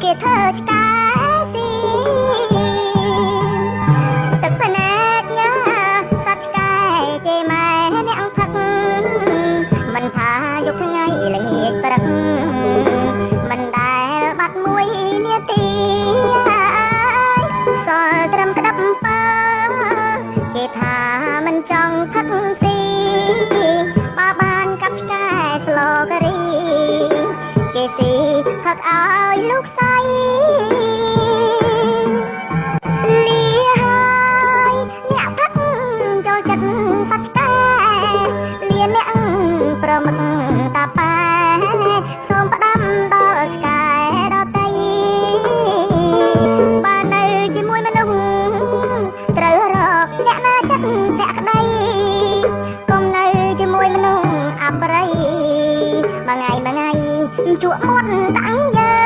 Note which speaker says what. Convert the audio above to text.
Speaker 1: គេធ្វើឆ្កែស៊ីទឹកភ្នែកញ៉ាសត្វឆ្កែគេម៉ែអ្នកផឹកមិនថាយកថ្ងៃល្ងាចព្រឹកមិនដែលបាត់មួយនាទីសល់ត្រឹមក្តាប់ពើគេថាមិនចង់ផឹកស៊ីបើបានកាប់ឆ្កែស្លការីគេស៊ីផឹកឲ្យលោកស្រីលាហើយអ្នកផឹកចូលចិត្តសត្វឆ្កែលាអ្នកប្រមឹកតាប៉ែសូមផ្ដាំដល់ឆ្កែដទៃបើនៅជាមួយមនុស្សត្រូវរកអ្នកណាចិត្តភក្តីកុំនៅជាមួយមនុស្សអប្រិយមួយថ្ងៃជក់មាត់តាំងយើ